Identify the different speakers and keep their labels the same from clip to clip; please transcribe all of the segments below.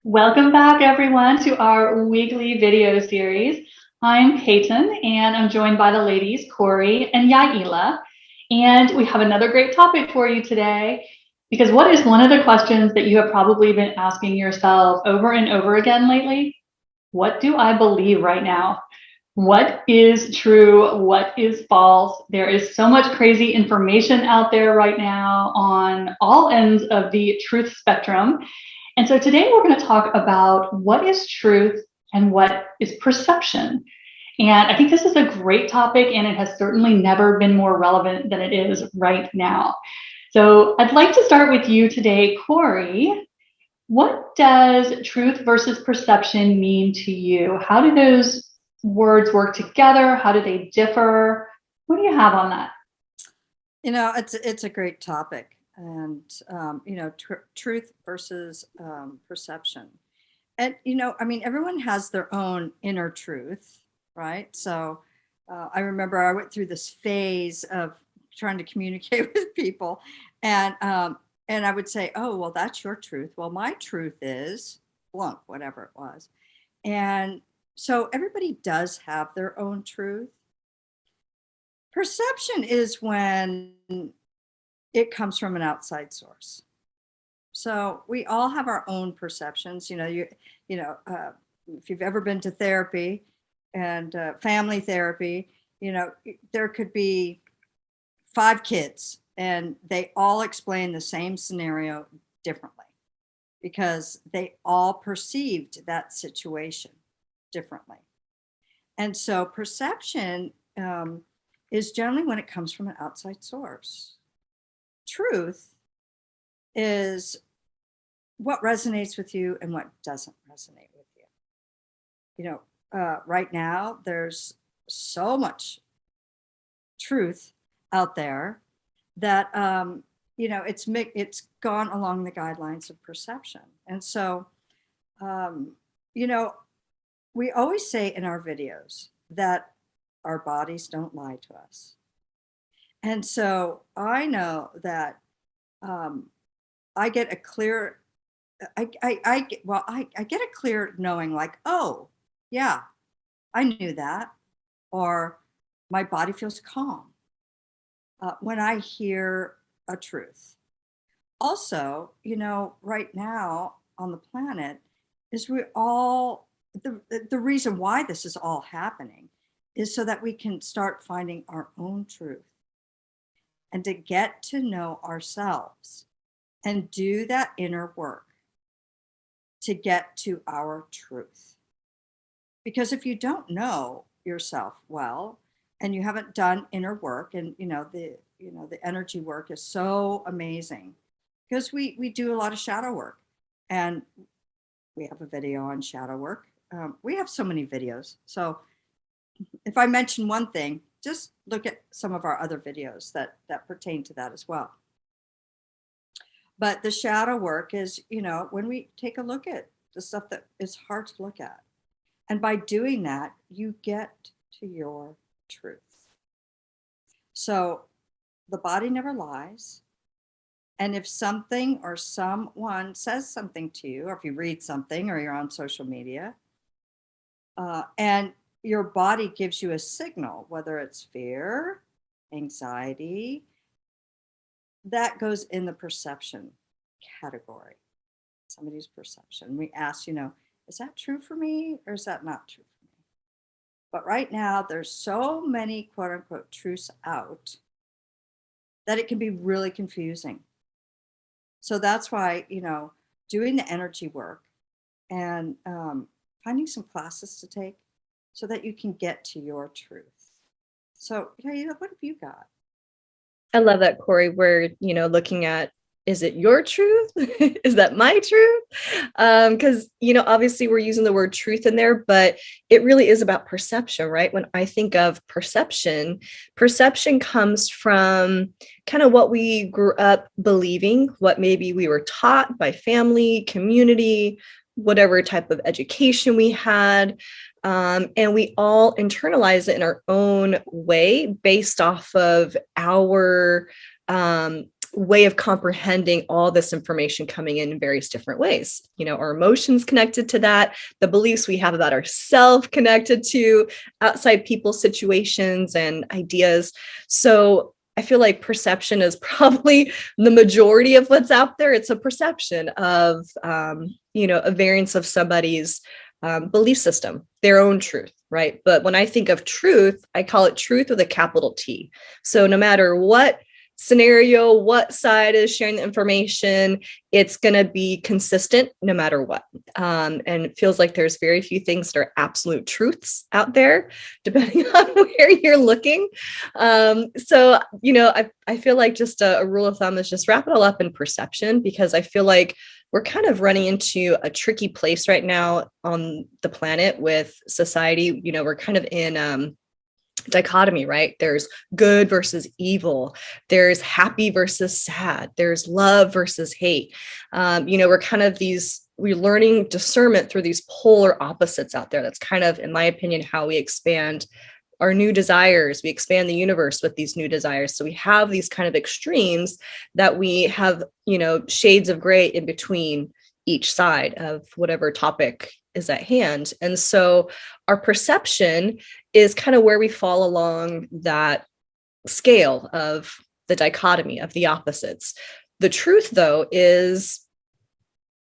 Speaker 1: Welcome back, everyone, to our weekly video series. I'm Peyton, and I'm joined by the ladies, Corey and Yaila. And we have another great topic for you today, because what is one of the questions that you have probably been asking yourself over and over again lately? What do I believe right now? What is true? What is false? There is so much crazy information out there right now on all ends of the truth spectrum. And so today we're going to talk about what is truth and what is perception. And I think this is a great topic, and it has certainly never been more relevant than it is right now. So I'd like to start with you today, Corey. What does truth versus perception mean to you? How do those words work together? How do they differ? What do you have on that?
Speaker 2: It's a great topic, and truth versus perception, and everyone has their own inner truth, right? So I remember I went through this phase of trying to communicate with people, and I would say, "Oh, well, that's your truth. Well, my truth is blank, whatever it was," and so everybody does have their own truth. Perception is when it comes from an outside source. So we all have our own perceptions. If you've ever been to therapy and family therapy, there could be 5 kids and they all explain the same scenario differently because they all perceived that situation differently. And so perception is generally when it comes from an outside source. Truth is what resonates with you and what doesn't resonate with you. Right now, there's so much truth out there that, it's gone along the guidelines of perception. And so, we always say in our videos that our bodies don't lie to us. And so I know that I get a clear, I get a clear knowing like, oh, yeah, I knew that. Or my body feels calm when I hear a truth. Also, right now on the planet is the reason why this is all happening is so that we can start finding our own truth and to get to know ourselves and do that inner work to get to our truth. Because if you don't know yourself well and you haven't done inner work, and the energy work is so amazing because we do a lot of shadow work, and we have a video on shadow work. We have so many videos. So if I mention one thing, just look at some of our other videos that pertain to that as well. But the shadow work is, when we take a look at the stuff that is hard to look at. And by doing that, you get to your truth. So the body never lies. And if something or someone says something to you, or if you read something or you're on social media, and your body gives you a signal, whether it's fear, anxiety, that goes in the perception category. Somebody's perception. We ask, is that true for me or is that not true for me? But right now, there's so many quote unquote truths out that it can be really confusing. So that's why, doing the energy work and finding some classes to take so that you can get to your truth. So, what have you got?
Speaker 3: I love that, Corey. We're, looking at, is it your truth? Is that my truth? Because, obviously we're using the word truth in there, but it really is about perception, right? When I think of perception comes from kind of what we grew up believing, what maybe we were taught by family, community, whatever type of education we had. And we all internalize it in our own way based off of our way of comprehending all this information coming in various different ways. Our emotions connected to that, the beliefs we have about ourselves connected to outside people, situations, and ideas. So I feel like perception is probably the majority of what's out there. It's a perception of, a variance of somebody's belief system, their own truth, right? But when I think of truth, I call it truth with a capital T. So no matter what scenario, what side is sharing the information, it's going to be consistent no matter what. And it feels like there's very few things that are absolute truths out there, depending on where you're looking. So, I feel like just a rule of thumb is just wrap it all up in perception, because I feel like we're kind of running into a tricky place right now on the planet with society. We're kind of in dichotomy, right? There's good versus evil. There's happy versus sad. There's love versus hate. We're kind of we're learning discernment through these polar opposites out there. That's kind of, in my opinion, how we expand our new desires. We expand the universe with these new desires. So we have these kind of extremes that we have, shades of gray in between each side of whatever topic is at hand. And so our perception is kind of where we fall along that scale of the dichotomy of the opposites. The truth, though, is,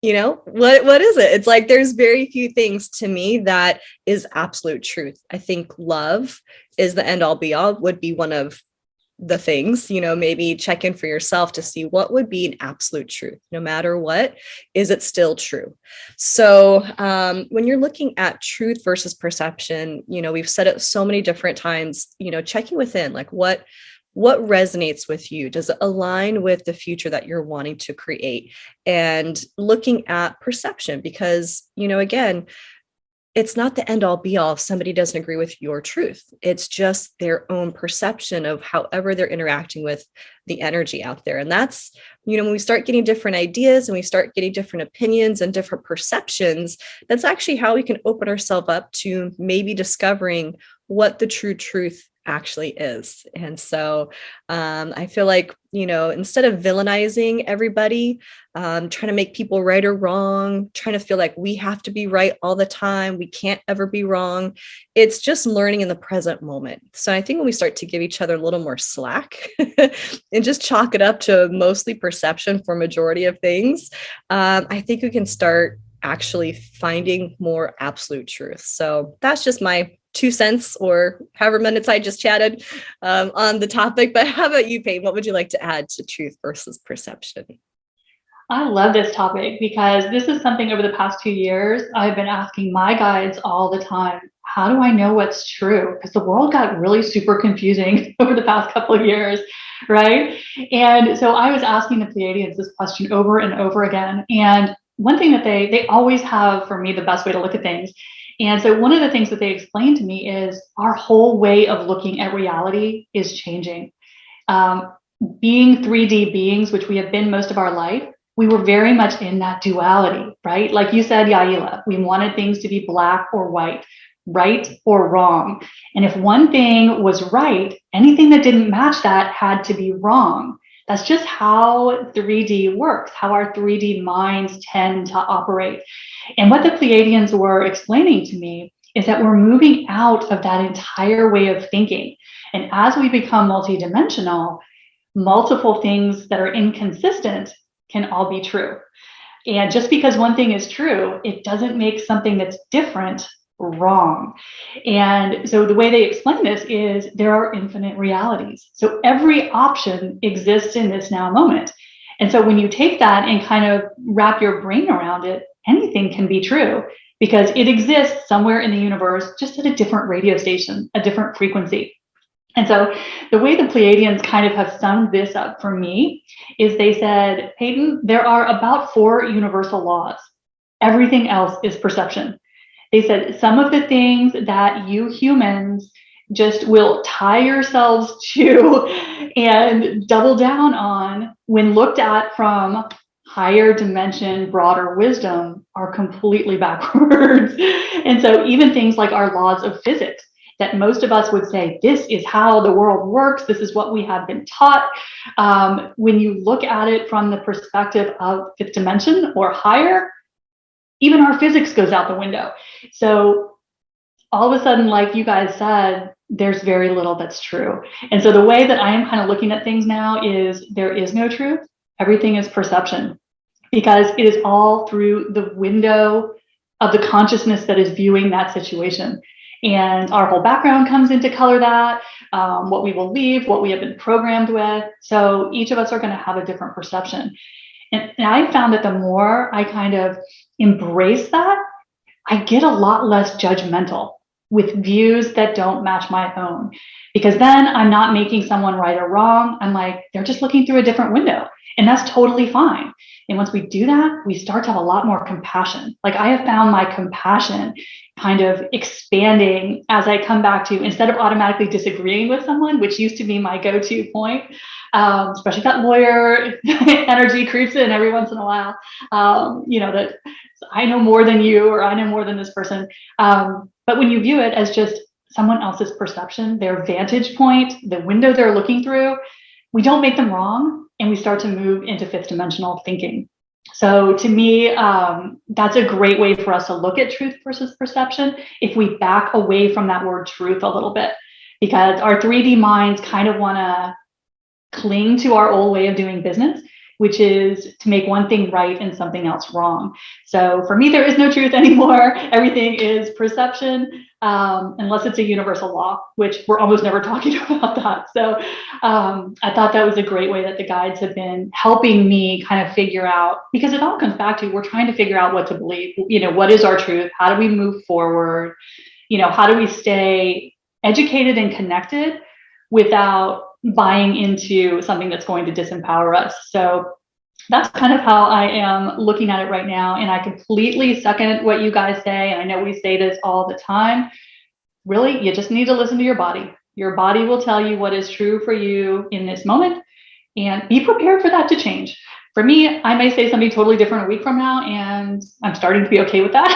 Speaker 3: what is it? It's like there's very few things to me that is absolute truth. I think love is the end all be all, would be one of the things, maybe check in for yourself to see what would be an absolute truth. No matter what, is it still true? So when you're looking at truth versus perception, we've said it so many different times, checking within, like what resonates with you? Does it align with the future that you're wanting to create? And looking at perception, because, again, it's not the end all be all if somebody doesn't agree with your truth. It's just their own perception of however they're interacting with the energy out there. And that's, when we start getting different ideas and we start getting different opinions and different perceptions, that's actually how we can open ourselves up to maybe discovering what the true truth actually is. And so I feel like, instead of villainizing everybody, trying to make people right or wrong, trying to feel like we have to be right all the time, we can't ever be wrong. It's just learning in the present moment. So I think when we start to give each other a little more slack and just chalk it up to mostly perception for majority of things, I think we can start actually finding more absolute truth. So that's just my 2 cents or however minutes I just chatted on the topic. But how about you, Peyton? What would you like to add to truth versus perception?
Speaker 1: I love this topic because this is something over the past 2 years I've been asking my guides all the time. How do I know what's true? Because the world got really super confusing over the past couple of years, right? And so I was asking the Pleiadians this question over and over again. And one thing that they always have for me the best way to look at things. And so one of the things that they explained to me is our whole way of looking at reality is changing. Being 3D beings, which we have been most of our life, we were very much in that duality, right? Like you said, Yaila, we wanted things to be black or white, right or wrong. And if one thing was right, anything that didn't match that had to be wrong. That's just how 3D works, how our 3D minds tend to operate. And what the Pleiadians were explaining to me is that we're moving out of that entire way of thinking. And as we become multidimensional, multiple things that are inconsistent can all be true. And just because one thing is true, it doesn't make something that's different wrong. And so the way they explain this is there are infinite realities. So every option exists in this now moment. And so when you take that and kind of wrap your brain around it, anything can be true because it exists somewhere in the universe, just at a different radio station, a different frequency. And so the way the Pleiadians kind of have summed this up for me is they said, Peyton, there are about 4 universal laws. Everything else is perception. They said some of the things that you humans just will tie yourselves to and double down on when looked at from higher dimension, broader wisdom are completely backwards. And so even things like our laws of physics, that most of us would say, this is how the world works. This is what we have been taught. When you look at it from the perspective of fifth dimension or higher, even our physics goes out the window. So all of a sudden, like you guys said, there's very little that's true. And so the way that I am kind of looking at things now is there is no truth. Everything is perception, because it is all through the window of the consciousness that is viewing that situation. And our whole background comes into color that, what we believe, what we have been programmed with. So each of us are going to have a different perception. And I found that the more I kind of embrace that, I get a lot less judgmental with views that don't match my own, because then I'm not making someone right or wrong. I'm like, they're just looking through a different window, and that's totally fine. And once we do that, we start to have a lot more compassion. Like, I have found my compassion kind of expanding as I come back to, instead of automatically disagreeing with someone, which used to be my go-to point, especially that lawyer energy creeps in every once in a while, that I know more than you, or I know more than this person. But when you view it as just someone else's perception, their vantage point, the window they're looking through, we don't make them wrong, and we start to move into fifth dimensional thinking. So to me, that's a great way for us to look at truth versus perception, if we back away from that word truth a little bit, because our 3D minds kind of want to cling to our old way of doing business, which is to make one thing right and something else wrong. So for me, there is no truth anymore. Everything is perception, unless it's a universal law, which we're almost never talking about that. So I thought that was a great way that the guides have been helping me kind of figure out, because it all comes back to, we're trying to figure out what to believe. What is our truth? How do we move forward? How do we stay educated and connected without buying into something that's going to disempower us? So that's kind of how I am looking at it right now. And I completely second what you guys say. And I know we say this all the time. Really, you just need to listen to your body. Your body will tell you what is true for you in this moment, and be prepared for that to change. For me, I may say something totally different a week from now, and I'm starting to be okay with that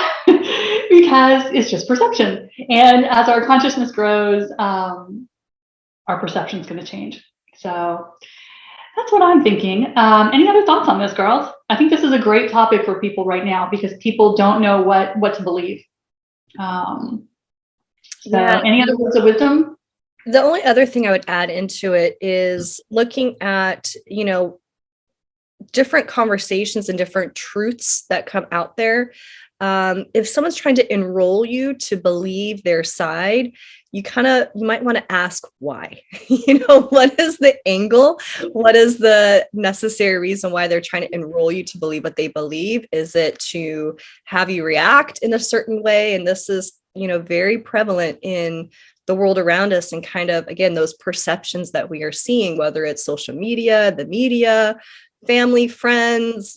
Speaker 1: because it's just perception. And as our consciousness grows, our perception is going to change. So that's what I'm thinking. Any other thoughts on this, girls? I think this is a great topic for people right now, because people don't know what to believe. Any other words of wisdom?
Speaker 3: The only other thing I would add into it is looking at, different conversations and different truths that come out there. If someone's trying to enroll you to believe their side, you might want to ask why. What is the angle? What is the necessary reason why they're trying to enroll you to believe what they believe? Is it to have you react in a certain way? And this is, very prevalent in the world around us, and kind of, again, those perceptions that we are seeing, whether it's social media, the media, family, friends,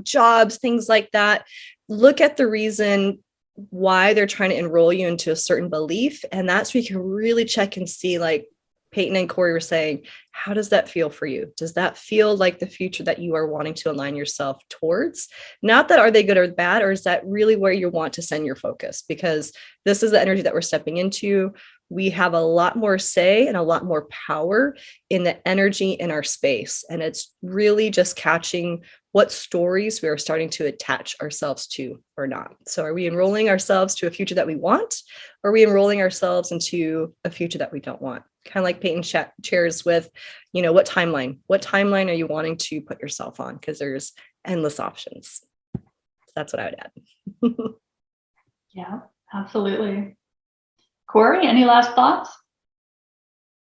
Speaker 3: jobs, things like that. Look at the reason why they're trying to enroll you into a certain belief. And that's where you can really check and see, like Peyton and Corey were saying, how does that feel for you? Does that feel like the future that you are wanting to align yourself towards? Not that are they good or bad, or is that really where you want to send your focus? Because this is the energy that we're stepping into. We have a lot more say and a lot more power in the energy in our space. And it's really just catching what stories we are starting to attach ourselves to or not. So are we enrolling ourselves to a future that we want? Or are we enrolling ourselves into a future that we don't want? Kind of like Peyton shares with, what timeline are you wanting to put yourself on? Because there's endless options. So that's what I would add.
Speaker 1: Yeah, absolutely. Corey, any last thoughts?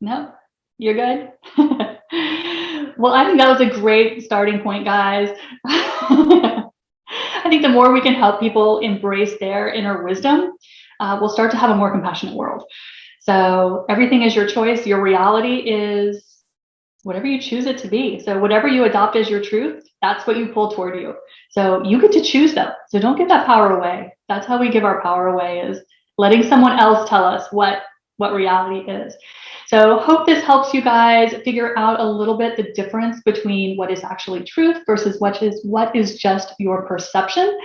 Speaker 1: No, you're good. Well, I think that was a great starting point, guys. I think the more we can help people embrace their inner wisdom, we'll start to have a more compassionate world. So everything is your choice. Your reality is whatever you choose it to be. So whatever you adopt as your truth, that's what you pull toward you. So you get to choose them. So don't give that power away. That's how we give our power away, is letting someone else tell us what reality is. So hope this helps you guys figure out a little bit the difference between what is actually truth versus what is just your perception.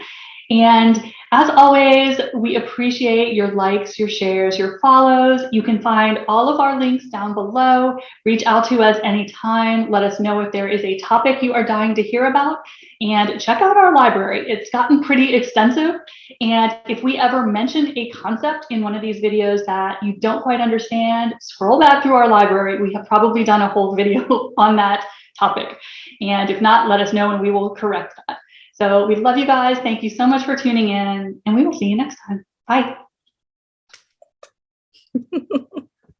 Speaker 1: And as always, we appreciate your likes, your shares, your follows. You can find all of our links down below. Reach out to us anytime. Let us know if there is a topic you are dying to hear about. And check out our library. It's gotten pretty extensive. And if we ever mention a concept in one of these videos that you don't quite understand, scroll back through our library. We have probably done a whole video on that topic. And if not, let us know and we will correct that. So we love you guys. Thank you so much for tuning in, and we will see you next time. Bye.